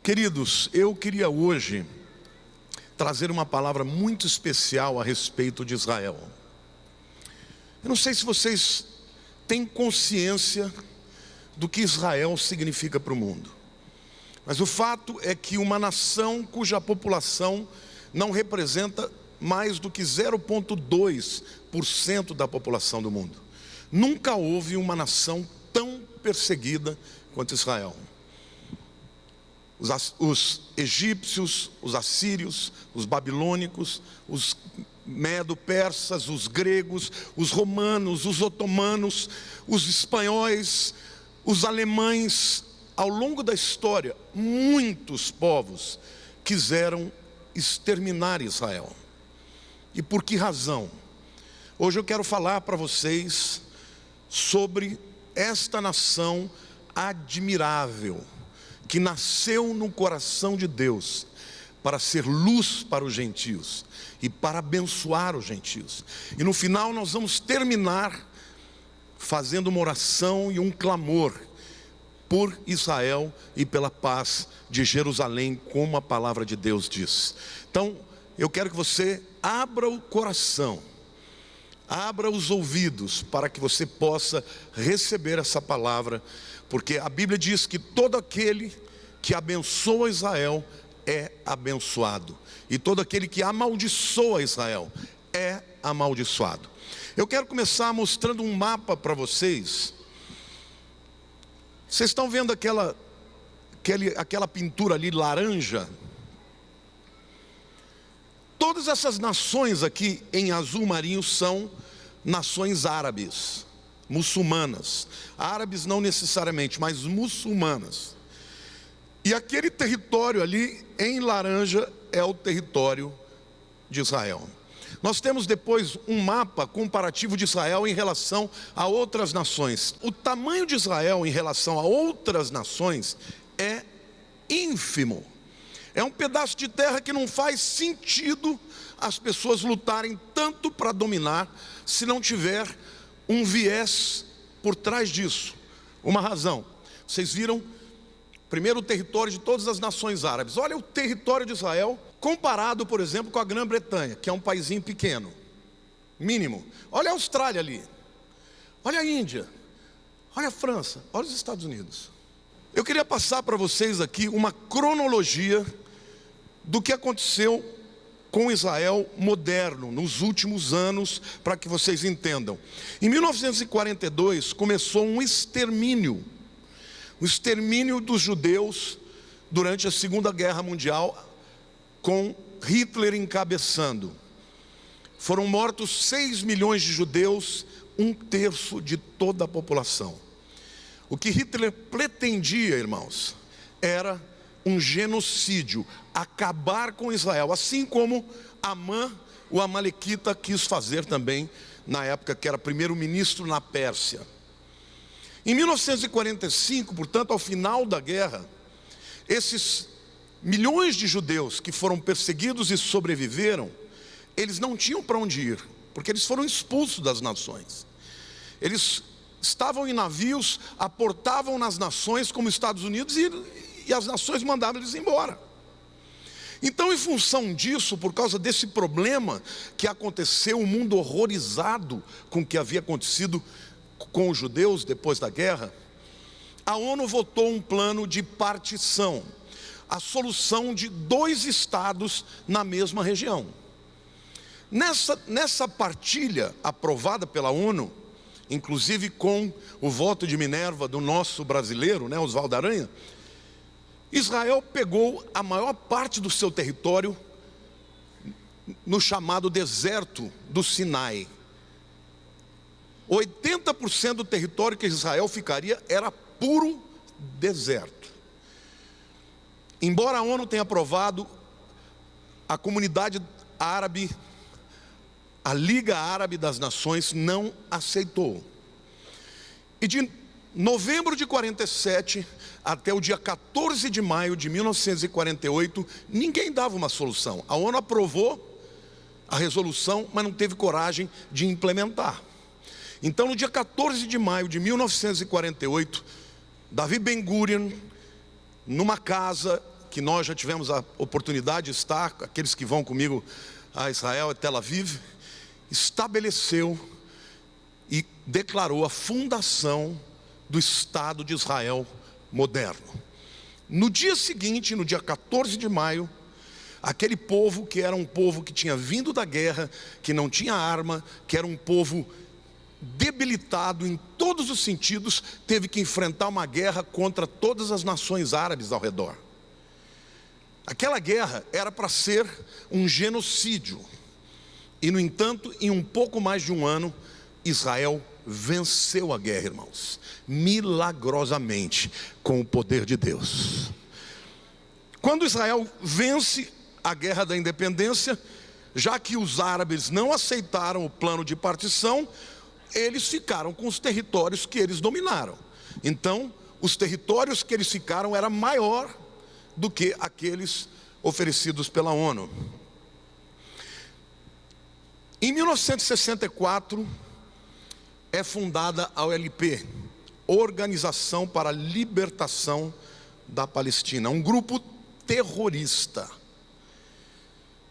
Queridos, eu queria hoje trazer uma palavra muito especial a respeito de Israel. Eu não sei se vocês têm consciência do que Israel significa para o mundo, mas o fato é que uma nação cuja população não representa mais do que 0,2% da população do mundo. Nunca houve uma nação tão perseguida quanto Israel. Os egípcios, os assírios, os babilônicos, os medo-persas, os gregos, os romanos, os otomanos, os espanhóis, os alemães, ao longo da história, muitos povos quiseram exterminar Israel. E por que razão? Hoje eu quero falar para vocês sobre esta nação admirável, que nasceu no coração de Deus para ser luz para os gentios e para abençoar os gentios. E no final nós vamos terminar fazendo uma oração e um clamor por Israel e pela paz de Jerusalém, como a palavra de Deus diz. Então eu quero que você abra o coração, abra os ouvidos, para que você possa receber essa palavra, porque a Bíblia diz que todo aquele que abençoa Israel é abençoado, e todo aquele que amaldiçoa Israel é amaldiçoado. Eu quero começar mostrando um mapa para vocês. Vocês estão vendo aquela pintura ali laranja? Todas essas nações aqui em azul marinho são nações árabes, muçulmanas. Árabes não necessariamente, mas muçulmanas. E aquele território ali em laranja é o território de Israel. Nós temos depois um mapa comparativo de Israel em relação a outras nações. O tamanho de Israel em relação a outras nações é ínfimo. É um pedaço de terra que não faz sentido as pessoas lutarem tanto para dominar, se não tiver um viés por trás disso, uma razão. Vocês viram primeiro o território de todas as nações árabes. Olha o território de Israel comparado, por exemplo, com a Grã-Bretanha, que é um paizinho pequeno, mínimo. Olha a Austrália ali, olha a Índia, olha a França, olha os Estados Unidos. Eu queria passar para vocês aqui uma cronologia do que aconteceu com Israel moderno nos últimos anos, para que vocês entendam. Em 1942 começou um extermínio, o extermínio dos judeus durante a Segunda Guerra Mundial, com Hitler encabeçando. Foram mortos 6 milhões de judeus, 1/3 de toda a população. O que Hitler pretendia, irmãos, era um genocídio, acabar com Israel, assim como Amã, o amalequita, quis fazer também, na época que era primeiro-ministro na Pérsia. Em 1945, portanto, ao final da guerra, esses milhões de judeus que foram perseguidos e sobreviveram, eles não tinham para onde ir, porque eles foram expulsos das nações. Eles estavam em navios, aportavam nas nações como Estados Unidos e as nações mandavam eles embora. Então, em função disso, por causa desse problema que aconteceu, o mundo horrorizado com o que havia acontecido com os judeus depois da guerra, a ONU votou um plano de partição, a solução de 2 estados na mesma região. Nessa partilha aprovada pela ONU, inclusive com o voto de Minerva do nosso brasileiro, Oswaldo Aranha, Israel pegou a maior parte do seu território no chamado deserto do Sinai. 80% do território que Israel ficaria era puro deserto. Embora a ONU tenha aprovado, a comunidade árabe, a Liga Árabe das Nações, não aceitou. E de novembro de 47 até o dia 14 de maio de 1948, ninguém dava uma solução. A ONU aprovou a resolução, mas não teve coragem de implementar. Então, no dia 14 de maio de 1948, Davi Ben-Gurion, numa casa que nós já tivemos a oportunidade de estar, aqueles que vão comigo a Israel, a Tel Aviv, estabeleceu e declarou a fundação do Estado de Israel moderno. No dia seguinte, no dia 14 de maio, aquele povo que era um povo que tinha vindo da guerra, que não tinha arma, que era um povo debilitado em todos os sentidos, teve que enfrentar uma guerra contra todas as nações árabes ao redor. Aquela guerra era para ser um genocídio. E, no entanto, em um pouco mais de um ano, Israel venceu a guerra, irmãos, milagrosamente, com o poder de Deus. Quando Israel vence a guerra da independência, já que os árabes não aceitaram o plano de partição, eles ficaram com os territórios que eles dominaram. Então, os territórios que eles ficaram eram maior do que aqueles oferecidos pela ONU. Em 1964, é fundada a OLP, Organização para a Libertação da Palestina, um grupo terrorista.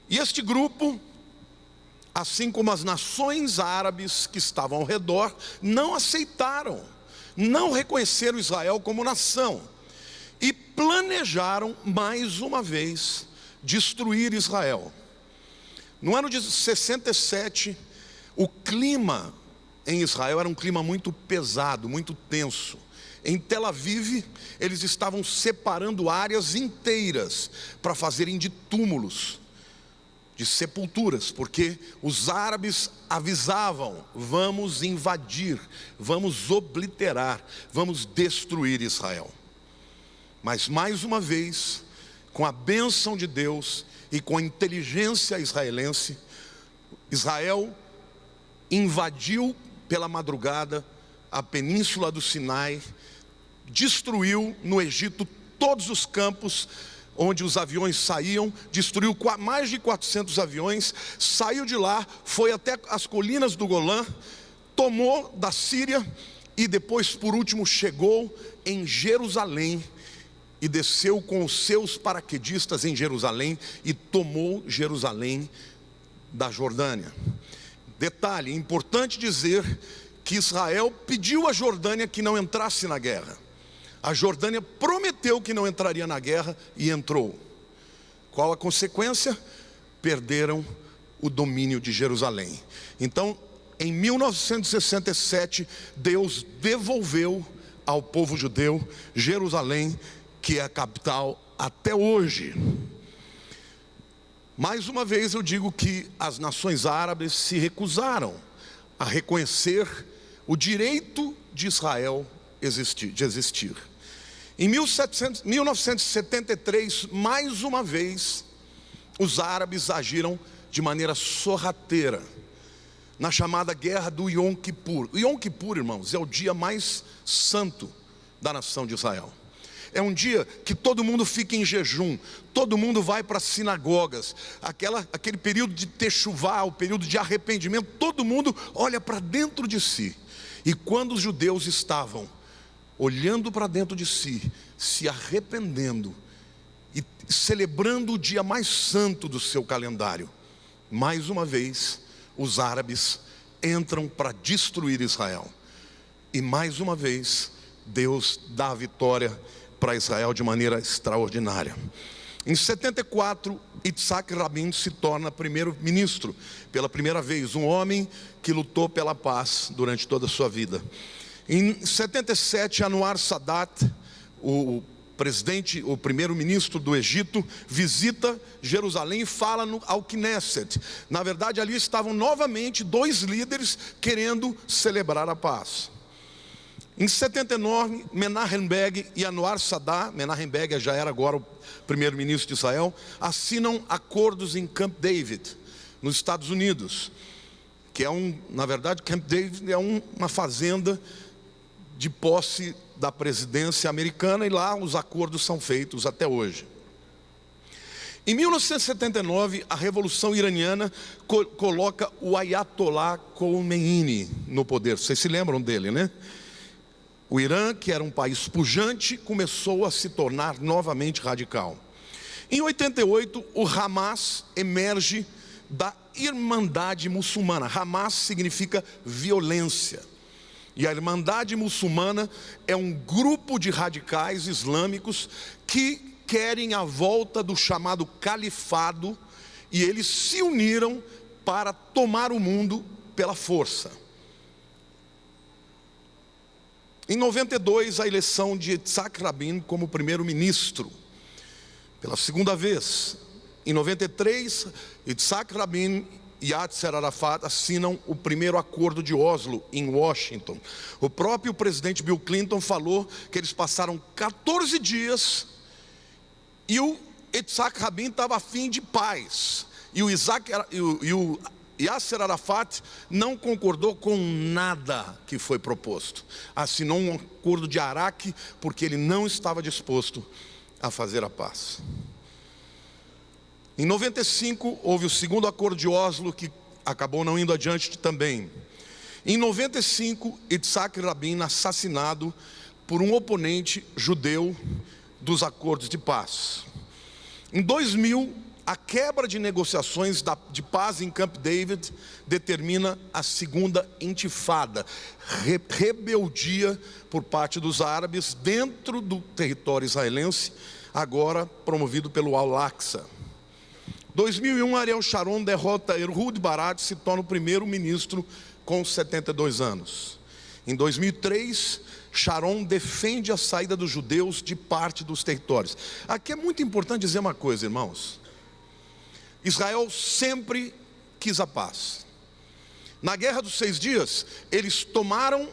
E este grupo, assim como as nações árabes que estavam ao redor, não aceitaram, não reconheceram Israel como nação e planejaram mais uma vez destruir Israel. No ano de 67, o clima em Israel era um clima muito pesado, muito tenso. Em Tel Aviv, eles estavam separando áreas inteiras para fazerem de túmulos, de sepulturas, porque os árabes avisavam: vamos invadir, vamos obliterar, vamos destruir Israel. Mas mais uma vez, com a bênção de Deus e com a inteligência israelense, Israel invadiu pela madrugada a península do Sinai, destruiu no Egito todos os campos onde os aviões saíam, destruiu mais de 400 aviões, saiu de lá, foi até as colinas do Golã, tomou da Síria e depois, por último, chegou em Jerusalém e desceu com os seus paraquedistas em Jerusalém e tomou Jerusalém da Jordânia. Detalhe, importante dizer que Israel pediu à Jordânia que não entrasse na guerra. A Jordânia prometeu que não entraria na guerra e entrou. Qual a consequência? Perderam o domínio de Jerusalém. Então, em 1967, Deus devolveu ao povo judeu Jerusalém, que é a capital até hoje. Mais uma vez eu digo que as nações árabes se recusaram a reconhecer o direito de Israel de existir. Em 1973, mais uma vez, os árabes agiram de maneira sorrateira, na chamada guerra do Yom Kippur. O Yom Kippur, irmãos, é o dia mais santo da nação de Israel. É um dia que todo mundo fica em jejum, todo mundo vai para as sinagogas, aquele período de techuvá, o período de arrependimento, todo mundo olha para dentro de si. E quando os judeus estavam olhando para dentro de si, se arrependendo e celebrando o dia mais santo do seu calendário, mais uma vez os árabes entram para destruir Israel. E mais uma vez Deus dá a vitória para Israel de maneira extraordinária. Em 74, Yitzhak Rabin se torna primeiro-ministro pela primeira vez, um homem que lutou pela paz durante toda a sua vida. Em 77, Anwar Sadat, o primeiro-ministro do Egito, visita Jerusalém e fala ao Knesset. Na verdade, ali estavam novamente dois líderes querendo celebrar a paz. Em 79, Menahem Begin e Anwar Sadat, Menahem Begin já era agora o primeiro-ministro de Israel, assinam acordos em Camp David, nos Estados Unidos, que na verdade, Camp David é uma fazenda de posse da presidência americana, e lá os acordos são feitos até hoje. Em 1979, a Revolução Iraniana coloca o Ayatollah Khomeini no poder. Vocês se lembram dele, né? O Irã, que era um país pujante, começou a se tornar novamente radical. Em 88, o Hamas emerge da Irmandade Muçulmana. Hamas significa violência. E a Irmandade Muçulmana é um grupo de radicais islâmicos que querem a volta do chamado califado, e eles se uniram para tomar o mundo pela força. Em 92, a eleição de Yitzhak Rabin como primeiro-ministro, pela segunda vez. Em 93, Yitzhak Rabin e Yasser Arafat assinam o primeiro acordo de Oslo, em Washington. O próprio presidente Bill Clinton falou que eles passaram 14 dias e o Yitzhak Rabin estava a fim de paz. E o Yasser Arafat não concordou com nada que foi proposto. Assinou um acordo de Araque porque ele não estava disposto a fazer a paz. Em 95, houve o segundo acordo de Oslo, que acabou não indo adiante também. Em 95, Yitzhak Rabin assassinado por um oponente judeu dos acordos de paz. Em 2000, a quebra de negociações de paz em Camp David determina a segunda intifada, rebeldia por parte dos árabes dentro do território israelense, agora promovido pelo Al-Aqsa. 2001, Ariel Sharon derrota Ehud Barak e se torna o primeiro-ministro com 72 anos. Em 2003, Sharon defende a saída dos judeus de parte dos territórios. Aqui é muito importante dizer uma coisa, irmãos. Israel sempre quis a paz. Na Guerra dos 6 Dias, eles tomaram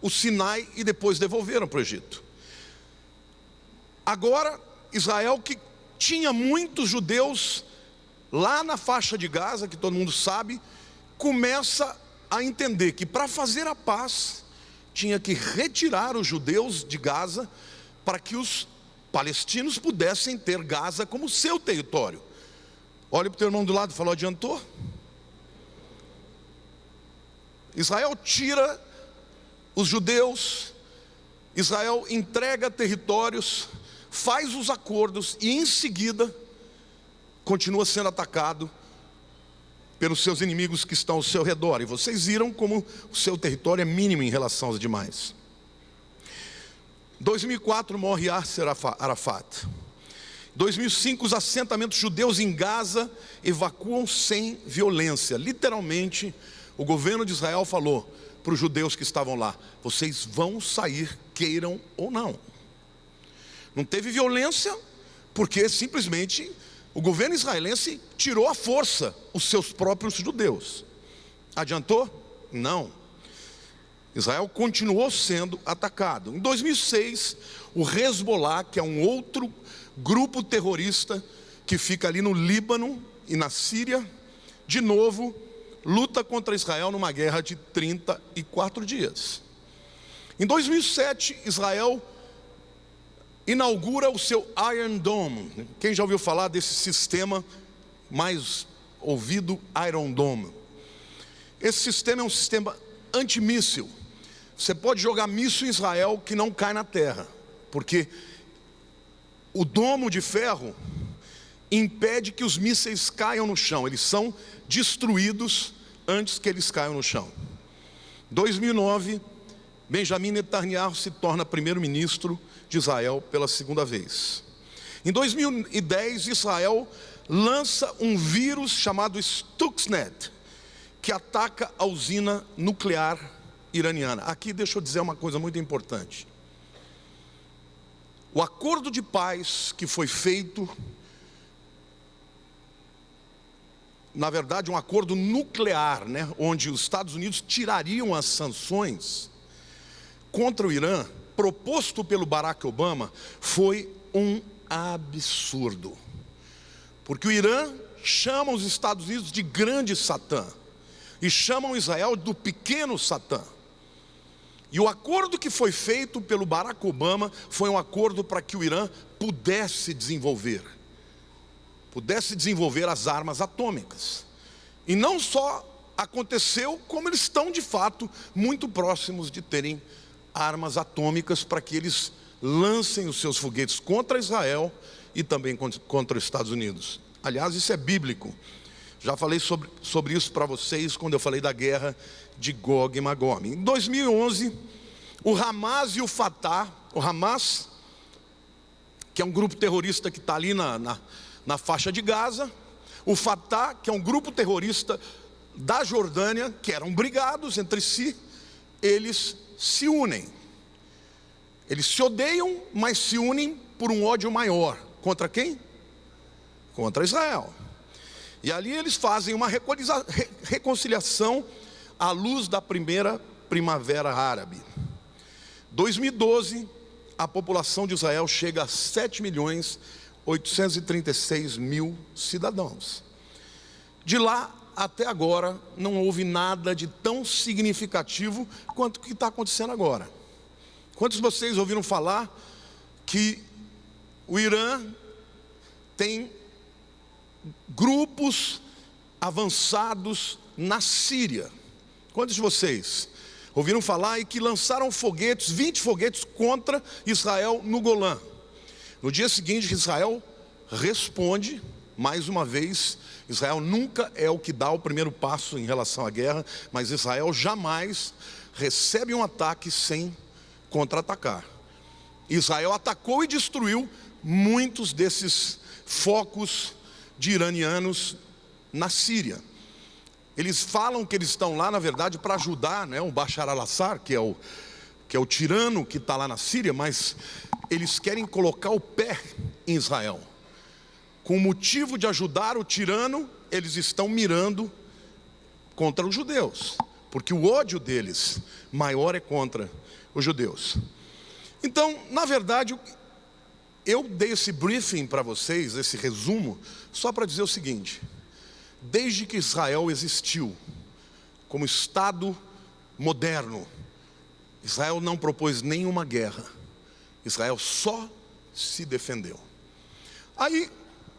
o Sinai e depois devolveram para o Egito. Agora, Israel, que tinha muitos judeus lá na faixa de Gaza, que todo mundo sabe, começa a entender que para fazer a paz, tinha que retirar os judeus de Gaza, para que os palestinos pudessem ter Gaza como seu território. Olha para o teu irmão do lado, falou, adiantou? Israel tira os judeus, Israel entrega territórios, faz os acordos e em seguida continua sendo atacado pelos seus inimigos que estão ao seu redor. E vocês viram como o seu território é mínimo em relação aos demais. 2004 morre Yasser Arafat. 2005 os assentamentos judeus em Gaza evacuam sem violência. Literalmente, o governo de Israel falou para os judeus que estavam lá: vocês vão sair, queiram ou não. Não teve violência, porque simplesmente o governo israelense tirou à força os seus próprios judeus. Adiantou? Não. Israel continuou sendo atacado. Em 2006, o Hezbollah, que é um outro grupo terrorista que fica ali no Líbano e na Síria, de novo, luta contra Israel numa guerra de 34 dias. Em 2007, Israel inaugura o seu Iron Dome. Quem já ouviu falar desse sistema mais ouvido, Iron Dome? Esse sistema é um sistema antimíssil. Você pode jogar míssil em Israel que não cai na terra, porque o domo de ferro impede que os mísseis caiam no chão. Eles são destruídos antes que eles caiam no chão. 2009, Benjamin Netanyahu se torna primeiro-ministro de Israel pela segunda vez. Em 2010, Israel lança um vírus chamado Stuxnet, que ataca a usina nuclear iraniana. Aqui deixa eu dizer uma coisa muito importante. O acordo de paz que foi feito, na verdade um acordo nuclear, onde os Estados Unidos tirariam as sanções contra o Irã, proposto pelo Barack Obama, foi um absurdo. Porque o Irã chama os Estados Unidos de grande Satã e chamam Israel do pequeno Satã. E o acordo que foi feito pelo Barack Obama foi um acordo para que o Irã pudesse desenvolver as armas atômicas. E não só aconteceu, como eles estão de fato muito próximos de terem armas atômicas para que eles lancem os seus foguetes contra Israel e também contra os Estados Unidos. Aliás, isso é bíblico. Já falei sobre isso para vocês quando eu falei da guerra de Gog e Magog. Em 2011, o Hamas e o Fatah, o Hamas, que é um grupo terrorista que está ali na faixa de Gaza, o Fatah, que é um grupo terrorista da Jordânia, que eram brigados entre si, eles se unem. Eles se odeiam, mas se unem por um ódio maior. Contra quem? Contra Israel. E ali eles fazem uma reconciliação à luz da primeira primavera árabe. 2012, a população de Israel chega a 7.836.000 cidadãos. De lá até agora, não houve nada de tão significativo quanto o que está acontecendo agora. Quantos de vocês ouviram falar que o Irã tem grupos avançados na Síria? Quantos de vocês ouviram falar e que lançaram foguetes, 20 foguetes contra Israel no Golã? No dia seguinte, Israel responde, mais uma vez. Israel nunca é o que dá o primeiro passo em relação à guerra, mas Israel jamais recebe um ataque sem contra-atacar. Israel atacou e destruiu muitos desses focos de iranianos na Síria. Eles falam que eles estão lá, na verdade, para ajudar, o Bashar al-Assad, que é o tirano que está lá na Síria, mas eles querem colocar o pé em Israel. Com o motivo de ajudar o tirano, eles estão mirando contra os judeus, porque o ódio deles maior é contra os judeus. Então, na verdade, eu dei esse briefing para vocês, esse resumo, só para dizer o seguinte: desde que Israel existiu como Estado moderno, Israel não propôs nenhuma guerra, Israel só se defendeu. Aí,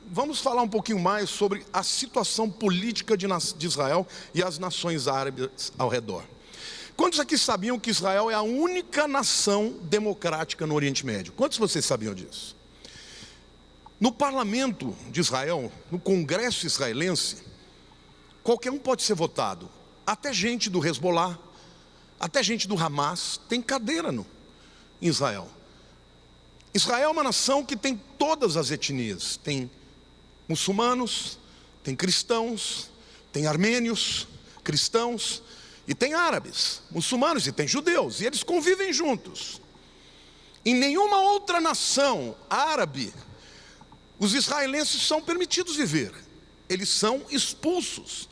vamos falar um pouquinho mais sobre a situação política de Israel e as nações árabes ao redor. Quantos aqui sabiam que Israel é a única nação democrática no Oriente Médio? Quantos de vocês sabiam disso? No parlamento de Israel, no Congresso israelense, qualquer um pode ser votado. Até gente do Hezbollah, até gente do Hamas tem cadeira em Israel. Israel é uma nação que tem todas as etnias. Tem muçulmanos, tem cristãos, tem armênios, cristãos, e tem árabes, muçulmanos, e tem judeus, e eles convivem juntos. Em nenhuma outra nação árabe, os israelenses são permitidos viver. Eles são expulsos,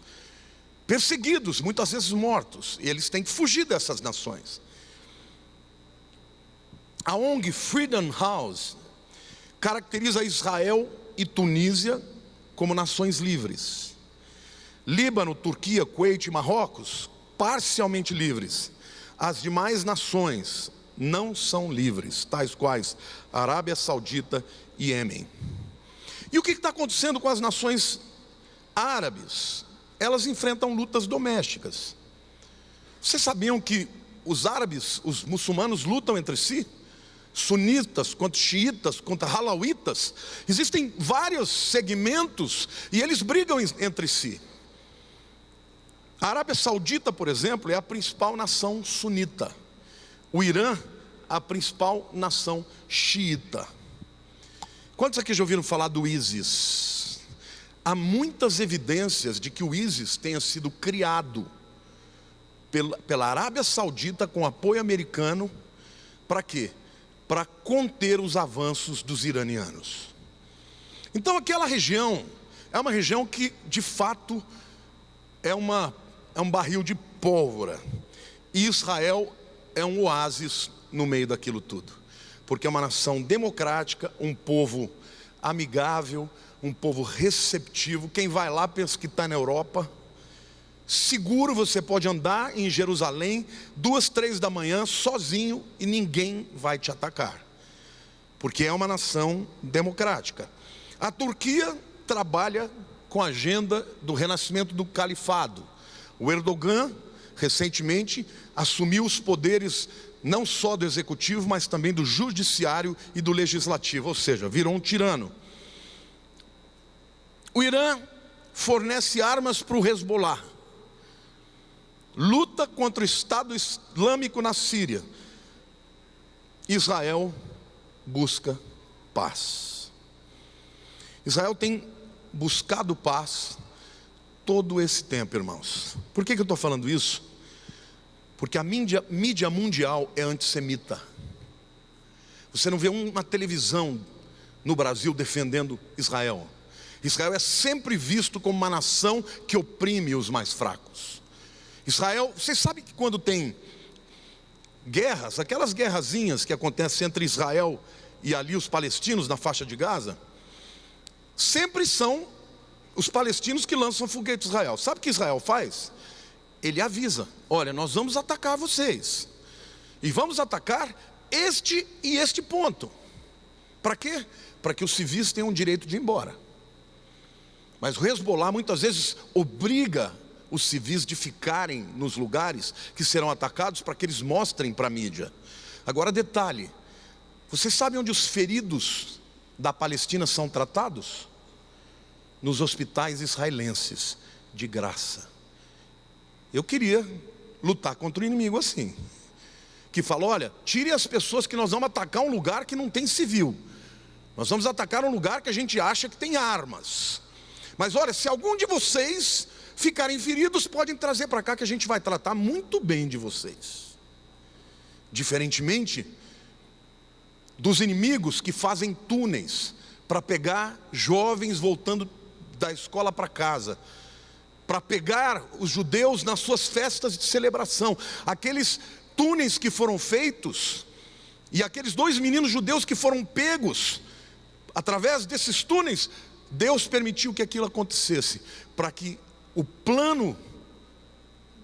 perseguidos, muitas vezes mortos, e eles têm que fugir dessas nações. A ONG Freedom House caracteriza Israel e Tunísia como nações livres. Líbano, Turquia, Kuwait e Marrocos, parcialmente livres. As demais nações não são livres, tais quais Arábia Saudita e Iêmen. E o que está acontecendo com as nações árabes? Elas enfrentam lutas domésticas. Vocês sabiam que os árabes, os muçulmanos lutam entre si? Sunitas contra xiitas, contra halauitas. Existem vários segmentos e eles brigam entre si. A Arábia Saudita, por exemplo, é a principal nação sunita. O Irã, a principal nação xiita. Quantos aqui já ouviram falar do ISIS? Há muitas evidências de que o ISIS tenha sido criado pela Arábia Saudita com apoio americano. Para quê? Para conter os avanços dos iranianos. Então aquela região é uma região que de fato é um barril de pólvora. E Israel é um oásis no meio daquilo tudo, porque é uma nação democrática, um povo amigável, um povo receptivo. Quem vai lá pensa que está na Europa. Seguro, você pode andar em Jerusalém 2, 3 da manhã sozinho e ninguém vai te atacar, porque é uma nação democrática. A Turquia trabalha com a agenda do renascimento do califado. O Erdogan recentemente assumiu os poderes não só do executivo, mas também do judiciário e do legislativo, ou seja, virou um tirano. O Irã fornece armas para o Hezbollah, luta contra o Estado Islâmico na Síria. Israel busca paz. Israel tem buscado paz todo esse tempo, irmãos. Por que eu estou falando isso? Porque a mídia mundial é antissemita. Você não vê uma televisão no Brasil defendendo Israel. Israel é sempre visto como uma nação que oprime os mais fracos. Israel, vocês sabem que quando tem guerras, aquelas guerrazinhas que acontecem entre Israel e ali os palestinos na faixa de Gaza, sempre são os palestinos que lançam foguete a Israel. Sabe o que Israel faz? Ele avisa: olha, nós vamos atacar vocês, e vamos atacar este e este ponto. Para quê? Para que os civis tenham o direito de ir embora. Mas o Hezbollah muitas vezes obriga os civis de ficarem nos lugares que serão atacados, para que eles mostrem para a mídia. Agora detalhe, vocês sabem onde os feridos da Palestina são tratados? Nos hospitais israelenses, de graça. Eu queria lutar contra o inimigo assim, que fala: olha, tire as pessoas, que nós vamos atacar um lugar que não tem civil. Nós vamos atacar um lugar que a gente acha que tem armas. Mas olha, se algum de vocês ficarem feridos, podem trazer para cá, que a gente vai tratar muito bem de vocês. Diferentemente dos inimigos que fazem túneis para pegar jovens voltando da escola para casa, para pegar os judeus nas suas festas de celebração. Aqueles túneis que foram feitos, e aqueles 2 meninos judeus que foram pegos, através desses túneis, Deus permitiu que aquilo acontecesse, para que o plano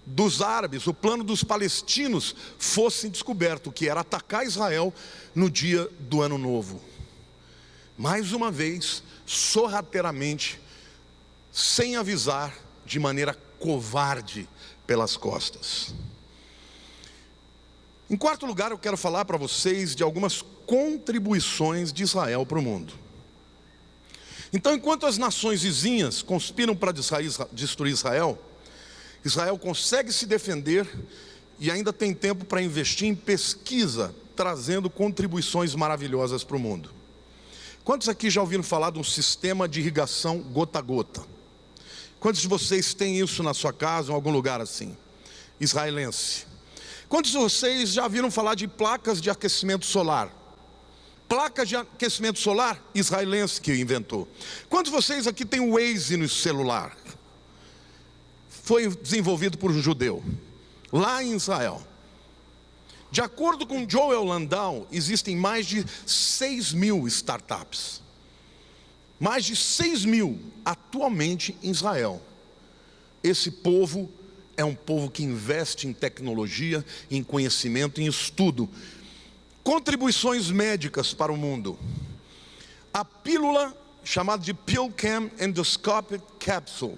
dos árabes, o plano dos palestinos fosse descoberto, que era atacar Israel no dia do Ano Novo. Mais uma vez, sorrateiramente, sem avisar, de maneira covarde, pelas costas. Em quarto lugar, eu quero falar para vocês de algumas contribuições de Israel para o mundo. Então, enquanto as nações vizinhas conspiram para destruir Israel, Israel consegue se defender e ainda tem tempo para investir em pesquisa, trazendo contribuições maravilhosas para o mundo. Quantos aqui já ouviram falar de um sistema de irrigação gota a gota? Quantos de vocês têm isso na sua casa, ou em algum lugar assim? Israelense. Quantos de vocês já viram falar de placas de aquecimento solar? Placa de aquecimento solar, israelense que inventou. Quantos de vocês aqui têm o Waze no celular? Foi desenvolvido por um judeu, lá em Israel. De acordo com Joel Landau, existem mais de 6.000 startups. Mais de 6.000 atualmente em Israel. Esse povo é um povo que investe em tecnologia, em conhecimento, em estudo. Contribuições médicas para o mundo. A pílula chamada de PillCam Endoscopic Capsule,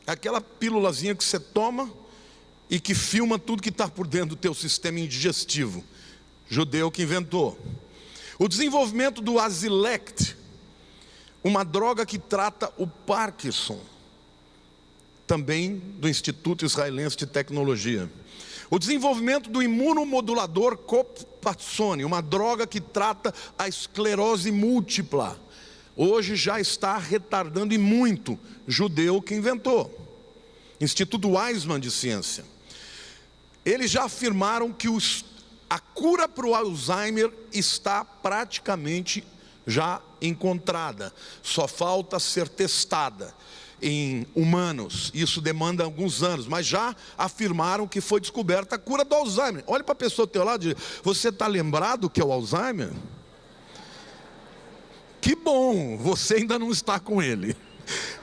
aquela pílulazinha que você toma e que filma tudo que está por dentro do teu sistema digestivo. Judeu que inventou. O desenvolvimento do Azilect, uma droga que trata o Parkinson, também do Instituto Israelense de Tecnologia. O desenvolvimento do imunomodulador Copaxone, uma droga que trata a esclerose múltipla. Hoje já está retardando e muito. Judeu que inventou. Instituto Weizmann de Ciência. Eles já afirmaram que a cura para o Alzheimer está praticamente já encontrada. Só falta ser testada em humanos. Isso demanda alguns anos, mas já afirmaram que foi descoberta a cura do Alzheimer. Olha para a pessoa do teu lado e diz: você está lembrado que é o Alzheimer? Que bom, você ainda não está com ele.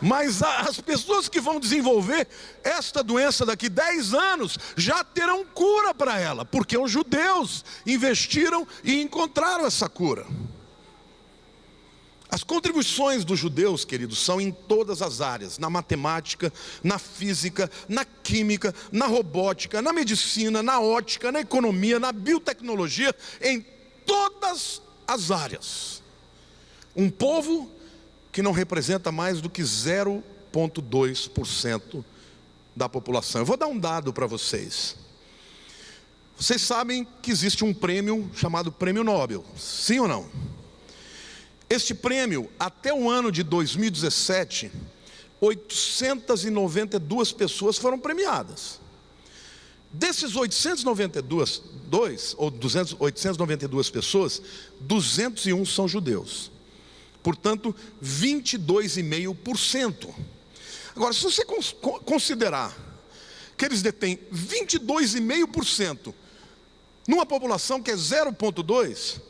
Mas as pessoas que vão desenvolver esta doença daqui 10 anos já terão cura para ela, porque os judeus investiram e encontraram essa cura. As contribuições dos judeus, queridos, são em todas as áreas: na matemática, na física, na química, na robótica, na medicina, na ótica, na economia, na biotecnologia, em todas as áreas. Um povo que não representa mais do que 0,2% da população. Eu vou dar um dado para vocês. Vocês sabem que existe um prêmio chamado Prêmio Nobel, sim ou não? Este prêmio, até o ano de 2017, 892 pessoas foram premiadas. Desses 892 pessoas, 201 são judeus. Portanto, 22,5%. Agora, se você considerar que eles detêm 22,5% numa população que é 0,2%,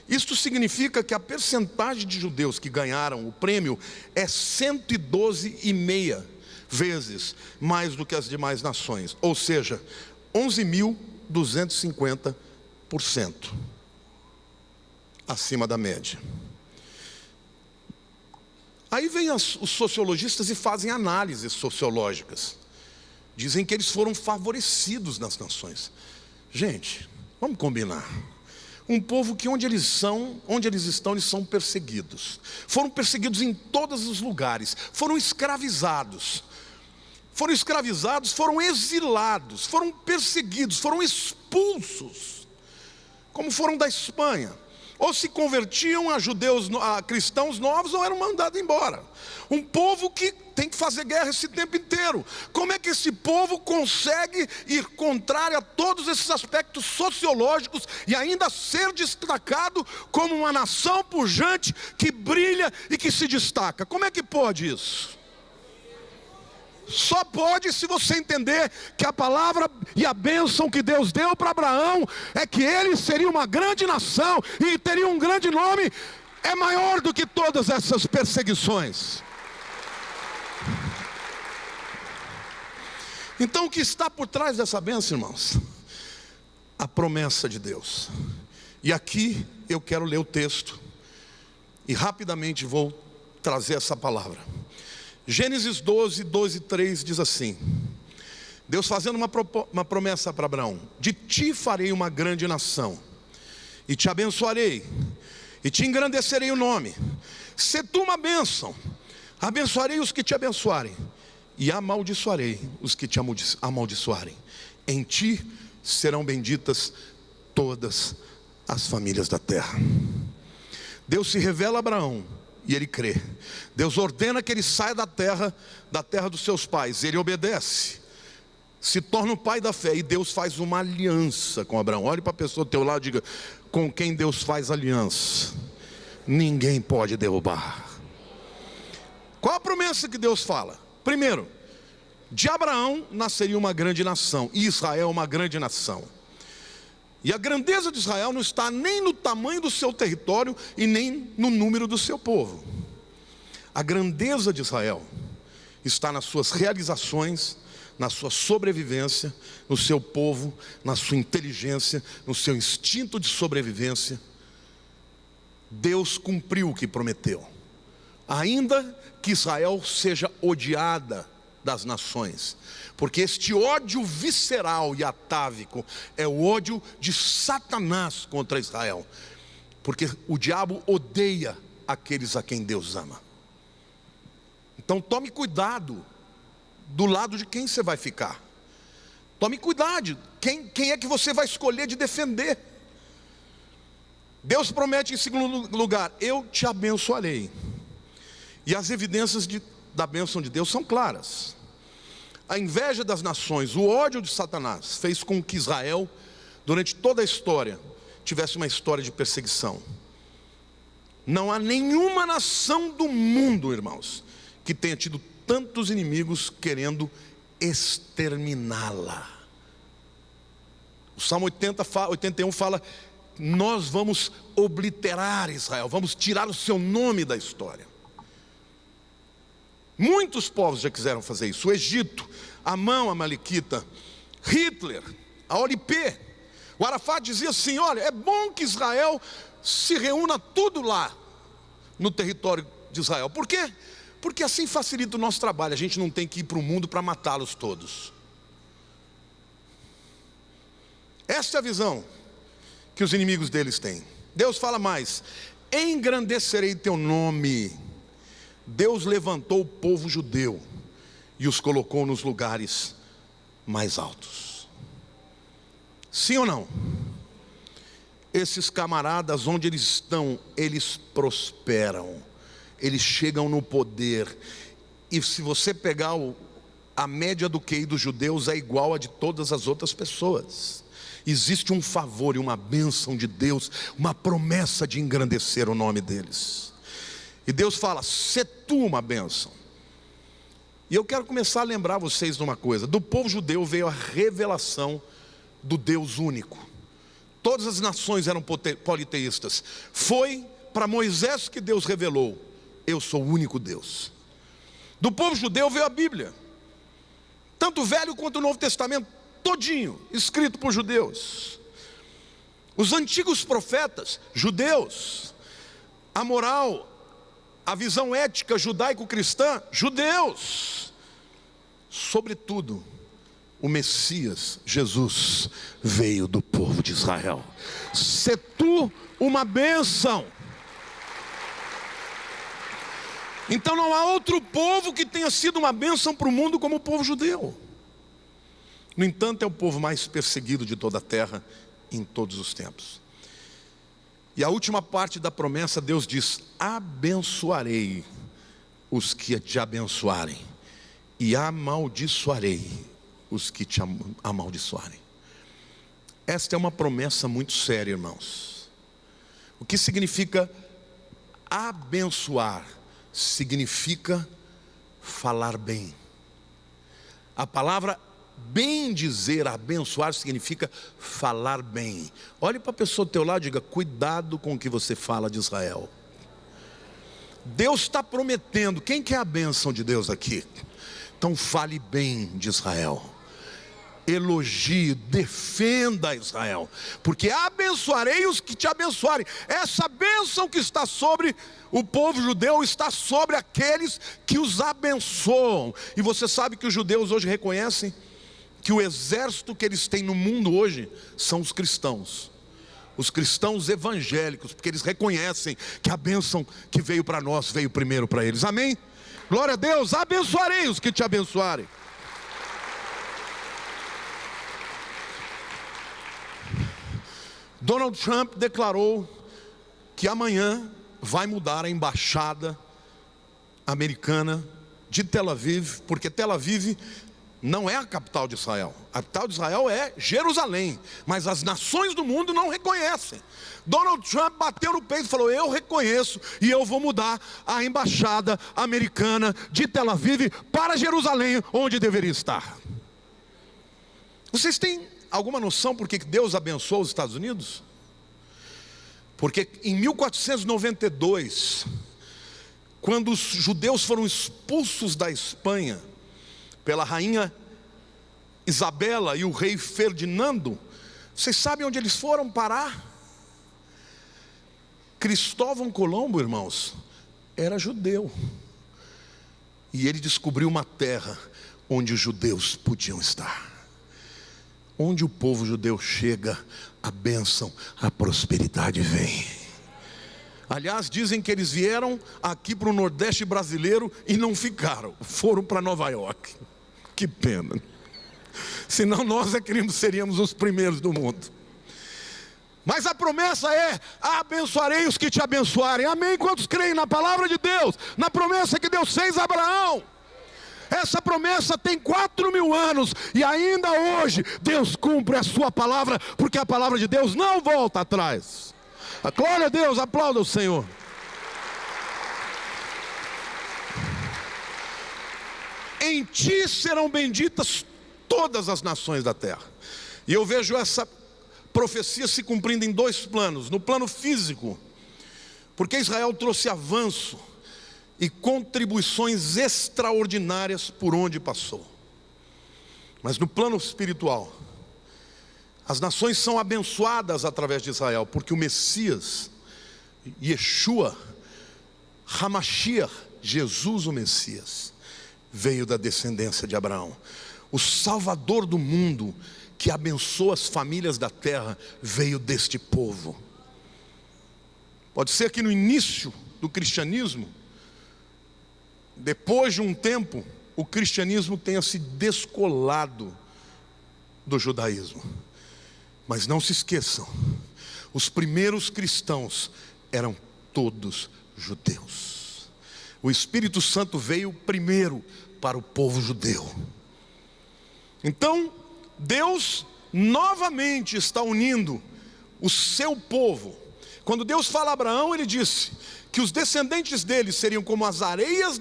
isto significa que a percentagem de judeus que ganharam o prêmio é 112,5 vezes mais do que as demais nações, ou seja, 11.250% acima da média. Aí vem os sociologistas e fazem análises sociológicas. Dizem que eles foram favorecidos nas nações. Gente, vamos combinar. Um povo que onde eles estão, eles são perseguidos. Foram perseguidos em todos os lugares. Foram escravizados. Foram exilados, foram perseguidos, foram expulsos. Como foram da Espanha. Ou se convertiam a cristãos novos ou eram mandados embora. Um povo que tem que fazer guerra esse tempo inteiro. Como é que esse povo consegue ir contrário a todos esses aspectos sociológicos e ainda ser destacado como uma nação pujante que brilha e que se destaca? Como é que pode isso? Só pode se você entender que a palavra e a bênção que Deus deu para Abraão é que ele seria uma grande nação e teria um grande nome. É maior do que todas essas perseguições. Então o que está por trás dessa bênção, irmãos? A promessa de Deus. E aqui eu quero ler o texto e rapidamente vou trazer essa palavra. Gênesis 12:3 diz assim: Deus fazendo uma promessa para Abraão: de ti farei uma grande nação, e te abençoarei, e te engrandecerei o nome. Se tu uma bênção, abençoarei os que te abençoarem, e amaldiçoarei os que te amaldiçoarem. Em ti serão benditas todas as famílias da terra. Deus se revela a Abraão e ele crê. Deus ordena que ele saia da terra dos seus pais. Ele obedece, se torna o pai da fé. E Deus faz uma aliança com Abraão. Olhe para a pessoa do teu lado e diga: com quem Deus faz aliança, ninguém pode derrubar. Qual a promessa que Deus fala? Primeiro, de Abraão nasceria uma grande nação, e Israel uma grande nação. E a grandeza de Israel não está nem no tamanho do seu território e nem no número do seu povo. A grandeza de Israel está nas suas realizações, na sua sobrevivência, no seu povo, na sua inteligência, no seu instinto de sobrevivência. Deus cumpriu o que prometeu. Ainda que Israel seja odiada das nações, porque este ódio visceral e atávico é o ódio de Satanás contra Israel, porque o diabo odeia aqueles a quem Deus ama. Então tome cuidado do lado de quem você vai ficar. Tome cuidado, quem é que você vai escolher de defender. Deus promete em segundo lugar: eu te abençoarei. E as evidências da bênção de Deus são claras. A inveja das nações, o ódio de Satanás fez com que Israel, durante toda a história, tivesse uma história de perseguição. Não há nenhuma nação do mundo, irmãos, que tenha tido tantos inimigos querendo exterminá-la. O Salmo 81 fala: nós vamos obliterar Israel, vamos tirar o seu nome da história. Muitos povos já quiseram fazer isso. O Egito, Amão, a Malequita, Hitler, a OLP. O Arafat dizia assim: olha, é bom que Israel se reúna tudo lá no território de Israel. Por quê? Porque assim facilita o nosso trabalho. A gente não tem que ir para o mundo para matá-los todos. Esta é a visão que os inimigos deles têm. Deus fala mais: engrandecerei teu nome. Deus levantou o povo judeu e os colocou nos lugares mais altos. Sim ou não? Esses camaradas, onde eles estão, eles prosperam, eles chegam no poder. E se você pegar a média do QI dos judeus é igual a de todas as outras pessoas. Existe um favor e uma bênção de Deus, uma promessa de engrandecer o nome deles. E Deus fala: sê tu uma bênção. E eu quero começar a lembrar vocês de uma coisa: do povo judeu veio a revelação do Deus único. Todas as nações eram politeístas. Foi para Moisés que Deus revelou: eu sou o único Deus. Do povo judeu veio a Bíblia, tanto o Velho quanto o Novo Testamento, todinho, escrito por judeus. Os antigos profetas, judeus. A moral, a visão ética judaico-cristã, judeus. Sobretudo, o Messias, Jesus, veio do povo de Israel. Sê tu uma bênção. Então não há outro povo que tenha sido uma bênção para o mundo como o povo judeu. No entanto, é o povo mais perseguido de toda a terra em todos os tempos. E a última parte da promessa, Deus diz: abençoarei os que te abençoarem, e amaldiçoarei os que te amaldiçoarem. Esta é uma promessa muito séria, irmãos. O que significa abençoar? Significa falar bem. A palavra bem dizer, abençoar, significa falar bem. Olhe para a pessoa do teu lado e diga: cuidado com o que você fala de Israel. Deus está prometendo. Quem quer a bênção de Deus aqui? Então fale bem de Israel. Elogie, defenda Israel, porque abençoarei os que te abençoarem. Essa bênção que está sobre o povo judeu está sobre aqueles que os abençoam. E você sabe que os judeus hoje reconhecem que o exército que eles têm no mundo hoje são os cristãos evangélicos, porque eles reconhecem que a bênção que veio para nós veio primeiro para eles. Amém? Glória a Deus. Abençoarei os que te abençoarem. Donald Trump declarou que amanhã vai mudar a embaixada americana de Tel Aviv, porque Tel Aviv não é a capital de Israel. A capital de Israel é Jerusalém, mas as nações do mundo não reconhecem. Donald Trump bateu no peito e falou: eu reconheço e eu vou mudar a embaixada americana de Tel Aviv para Jerusalém, onde deveria estar. Vocês têm alguma noção por que Deus abençoou os Estados Unidos? Porque em 1492, quando os judeus foram expulsos da Espanha pela rainha Isabela e o rei Ferdinando, vocês sabem onde eles foram parar? Cristóvão Colombo, irmãos, era judeu, e ele descobriu uma terra onde os judeus podiam estar. Onde o povo judeu chega, a bênção, a prosperidade vem. Aliás, dizem que eles vieram aqui para o Nordeste brasileiro e não ficaram, foram para Nova York. Que pena. Senão nós é que seríamos os primeiros do mundo. Mas a promessa é: abençoarei os que te abençoarem. Amém? Quantos creem na palavra de Deus, na promessa que Deus fez a Abraão? Essa promessa tem 4.000 anos e ainda hoje Deus cumpre a sua palavra, porque a palavra de Deus não volta atrás. A glória a Deus, aplauda o Senhor. Em ti serão benditas todas as nações da terra. E eu vejo essa profecia se cumprindo em dois planos. No plano físico, porque Israel trouxe avanço e contribuições extraordinárias por onde passou. Mas no plano espiritual, as nações são abençoadas através de Israel, porque o Messias, Yeshua, Hamashiach, Jesus o Messias, veio da descendência de Abraão. O Salvador do mundo, que abençoa as famílias da terra, veio deste povo. Pode ser que no início do cristianismo, depois de um tempo, o cristianismo tenha se descolado do judaísmo. Mas não se esqueçam, os primeiros cristãos eram todos judeus. O Espírito Santo veio primeiro para o povo judeu. Então, Deus novamente está unindo o seu povo. Quando Deus fala a Abraão, ele disse que os descendentes dele seriam como as areias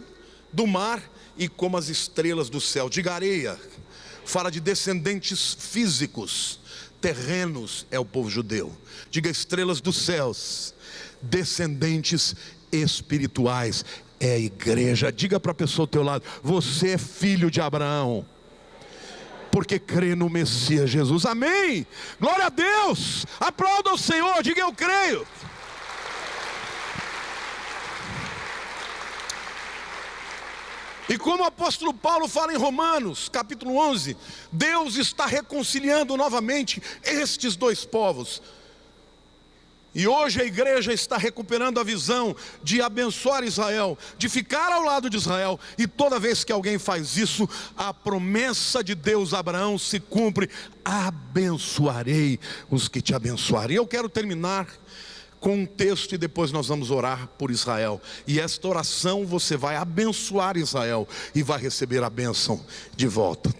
do mar e como as estrelas do céu. Diga areia, fala de descendentes físicos, terrenos é o povo judeu. Diga estrelas dos céus, descendentes espirituais é a igreja. Diga para a pessoa ao teu lado: você é filho de Abraão, porque crê no Messias Jesus. Amém, glória a Deus, aplauda o Senhor, diga eu creio. E como o apóstolo Paulo fala em Romanos, capítulo 11, Deus está reconciliando novamente estes dois povos. E hoje a igreja está recuperando a visão de abençoar Israel, de ficar ao lado de Israel. E toda vez que alguém faz isso, a promessa de Deus a Abraão se cumpre: abençoarei os que te abençoarem. Eu quero terminar com um texto e depois nós vamos orar por Israel. E esta oração você vai abençoar Israel e vai receber a bênção de volta.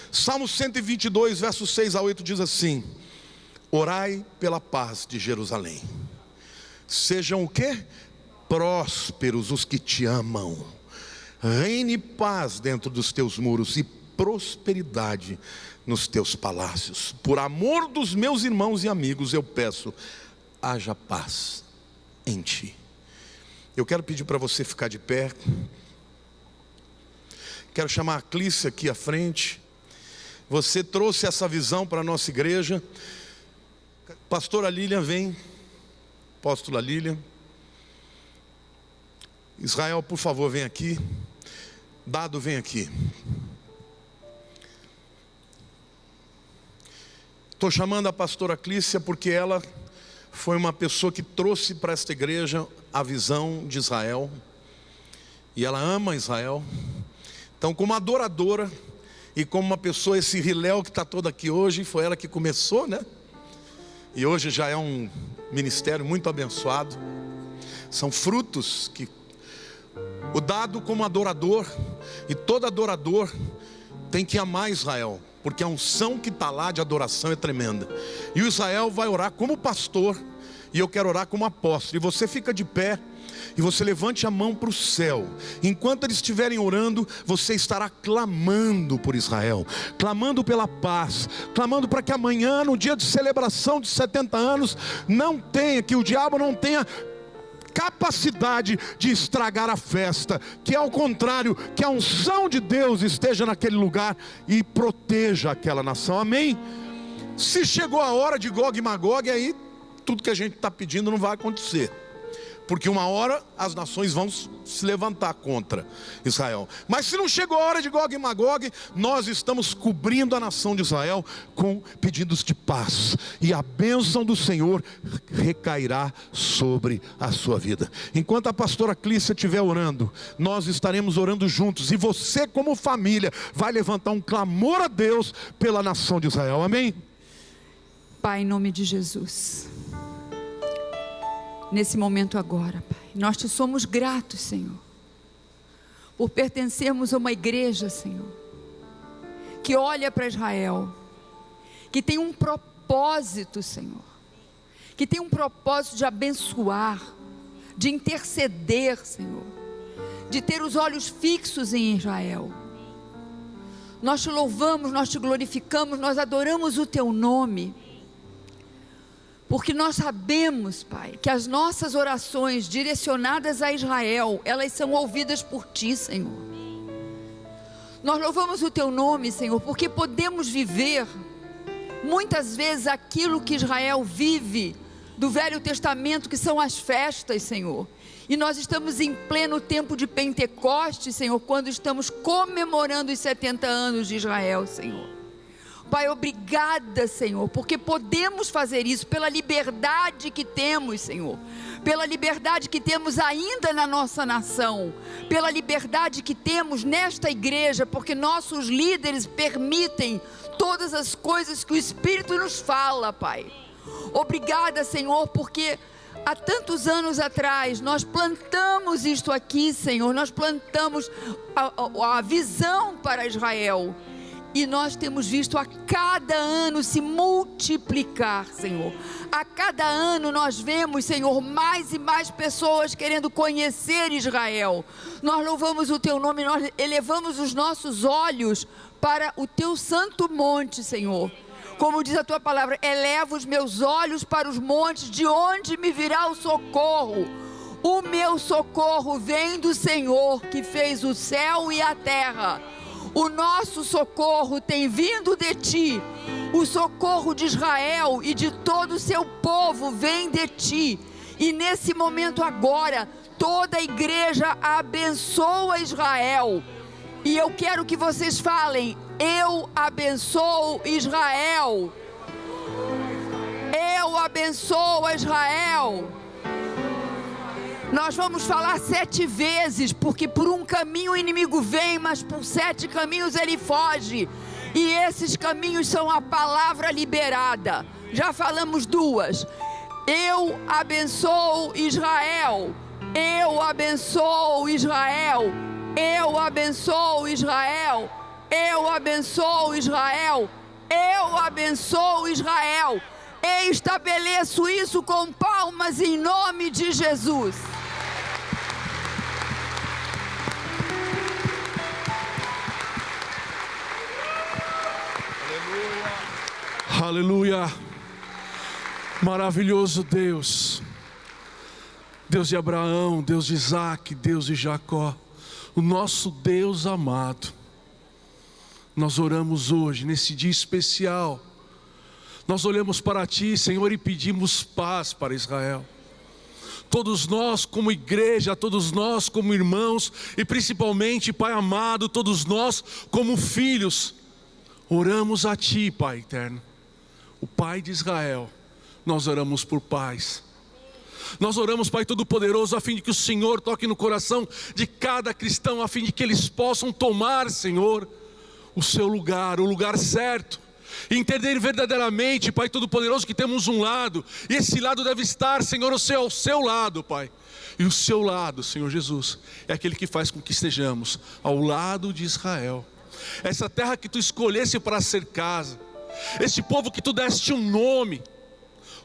Salmo 122, versos 6 a 8 diz assim: orai pela paz de Jerusalém. Sejam o quê? Prósperos os que te amam. Reine paz dentro dos teus muros e prosperidade nos teus palácios. Por amor dos meus irmãos e amigos eu peço: haja paz em ti. Eu quero pedir para você ficar de pé. Quero chamar a Clícia aqui à frente. Você trouxe essa visão para a nossa igreja. Pastora Lilian, vem. Apóstola Lilian. Israel, por favor, vem aqui. Dado, vem aqui. Estou chamando a pastora Clícia porque ela foi uma pessoa que trouxe para esta igreja a visão de Israel. E ela ama Israel. Então, como adoradora e como uma pessoa, esse riléu que está todo aqui hoje, foi ela que começou, né? E hoje já é um ministério muito abençoado. São frutos que o dado como adorador, e todo adorador tem que amar Israel, porque a unção que está lá de adoração é tremenda. E o Israel vai orar como pastor, e eu quero orar como apóstolo. E você fica de pé, e você levante a mão para o céu. Enquanto eles estiverem orando, você estará clamando por Israel, clamando pela paz, clamando para que amanhã, no dia de celebração de 70 anos, não tenha, que o diabo não tenha capacidade de estragar a festa, que ao contrário, que a unção de Deus esteja naquele lugar e proteja aquela nação. Amém? Se chegou a hora de Gog e Magog, aí tudo que a gente está pedindo não vai acontecer, porque uma hora as nações vão se levantar contra Israel. Mas se não chegou a hora de Gog e Magog, nós estamos cobrindo a nação de Israel com pedidos de paz, e a bênção do Senhor recairá sobre a sua vida. Enquanto a pastora Clícia estiver orando, nós estaremos orando juntos, e você como família vai levantar um clamor a Deus pela nação de Israel. Amém? Pai, em nome de Jesus, nesse momento agora, Pai, nós te somos gratos, Senhor, por pertencermos a uma igreja, Senhor, que olha para Israel, que tem um propósito, Senhor, que tem um propósito de abençoar, de interceder, Senhor, de ter os olhos fixos em Israel. Nós te louvamos, nós te glorificamos, nós adoramos o teu nome, porque nós sabemos, Pai, que as nossas orações direcionadas a Israel, elas são ouvidas por Ti, Senhor. Nós louvamos o Teu nome, Senhor, porque podemos viver, muitas vezes, aquilo que Israel vive, do Velho Testamento, que são as festas, Senhor. E nós estamos em pleno tempo de Pentecostes, Senhor, quando estamos comemorando os 70 anos de Israel, Senhor. Pai, obrigada, Senhor, porque podemos fazer isso pela liberdade que temos, Senhor. Pela liberdade que temos ainda na nossa nação, pela liberdade que temos nesta igreja, porque nossos líderes permitem todas as coisas que o Espírito nos fala, Pai. Obrigada, Senhor, porque há tantos anos atrás nós plantamos isto aqui, Senhor, nós plantamos a visão para Israel. E nós temos visto a cada ano se multiplicar, Senhor. A cada ano nós vemos, Senhor, mais e mais pessoas querendo conhecer Israel. Nós louvamos o Teu nome, nós elevamos os nossos olhos para o Teu santo monte, Senhor. Como diz a Tua palavra, eleva os meus olhos para os montes, de onde me virá o socorro. O meu socorro vem do Senhor, que fez o céu e a terra. O nosso socorro tem vindo de Ti. O socorro de Israel e de todo o seu povo vem de Ti. E nesse momento agora, toda a igreja abençoa Israel. E eu quero que vocês falem: eu abençoo Israel. Eu abençoo Israel. Nós vamos falar 7 vezes, porque por um caminho o inimigo vem, mas por 7 caminhos ele foge. E esses caminhos são a palavra liberada. Já falamos 2. Eu abençoo Israel. Eu abençoo Israel. Eu abençoo Israel. Eu abençoo Israel. Eu abençoo Israel. Eu estabeleço isso com palmas em nome de Jesus. Aleluia, maravilhoso Deus, Deus de Abraão, Deus de Isaac, Deus de Jacó, o nosso Deus amado. Nós oramos hoje, nesse dia especial, nós olhamos para Ti, Senhor, e pedimos paz para Israel. Todos nós como igreja, todos nós como irmãos, e principalmente, Pai amado, todos nós como filhos, oramos a Ti, Pai eterno, o Pai de Israel. Nós oramos por paz. Nós oramos, Pai Todo-Poderoso, a fim de que o Senhor toque no coração de cada cristão, a fim de que eles possam tomar, Senhor, o seu lugar, o lugar certo, e entender verdadeiramente, Pai Todo-Poderoso, que temos um lado, e esse lado deve estar, Senhor, ao seu lado, Pai. E o seu lado, Senhor Jesus, é aquele que faz com que estejamos ao lado de Israel, essa terra que Tu escolhesse para ser casa, esse povo que Tu deste um nome,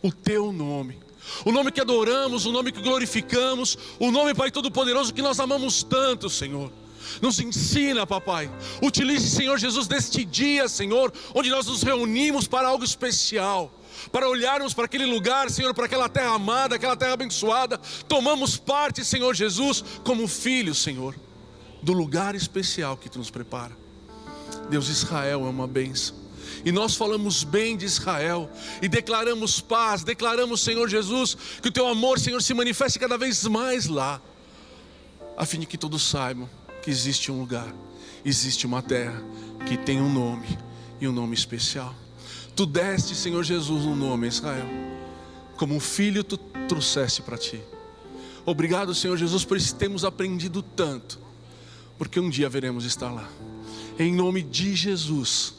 o Teu nome, o nome que adoramos, o nome que glorificamos, o nome, Pai Todo-Poderoso, que nós amamos tanto, Senhor. Nos ensina, papai. Utilize, Senhor Jesus, neste dia, Senhor, onde nós nos reunimos para algo especial, para olharmos para aquele lugar, Senhor, para aquela terra amada, aquela terra abençoada. Tomamos parte, Senhor Jesus, como filhos, Senhor, do lugar especial que Tu nos prepara. Deus, Israel é uma bênção, e nós falamos bem de Israel, e declaramos paz, declaramos, Senhor Jesus, que o Teu amor, Senhor, se manifeste cada vez mais lá, a fim de que todos saibam que existe um lugar, existe uma terra que tem um nome, e um nome especial. Tu deste, Senhor Jesus, um nome a Israel, como um filho Tu trouxeste para Ti. Obrigado, Senhor Jesus, por isso temos aprendido tanto, porque um dia veremos estar lá. Em nome de Jesus,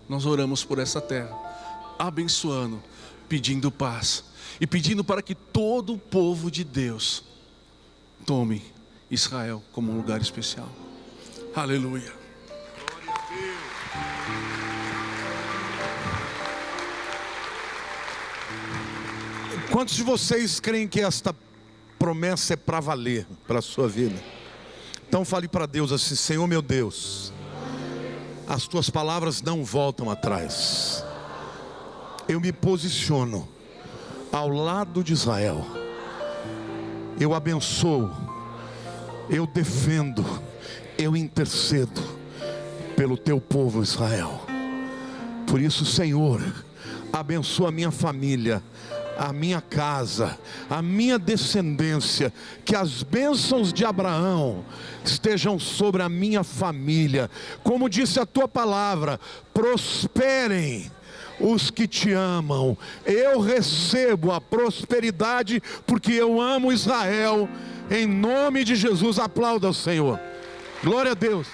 nós oramos por essa terra, abençoando, pedindo paz, e pedindo para que todo o povo de Deus tome Israel como um lugar especial. Aleluia. Glória a Deus. Quantos de vocês creem que esta promessa é para valer para a sua vida? Então fale para Deus assim: Senhor meu Deus, as Tuas palavras não voltam atrás. Eu me posiciono ao lado de Israel. Eu abençoo, eu defendo, eu intercedo pelo Teu povo Israel. Por isso, Senhor, abençoa a minha família, a minha casa, a minha descendência, que as bênçãos de Abraão estejam sobre a minha família. Como disse a tua palavra, prosperem os que te amam. Eu recebo a prosperidade porque eu amo Israel. Em nome de Jesus, aplauda o Senhor. Glória a Deus.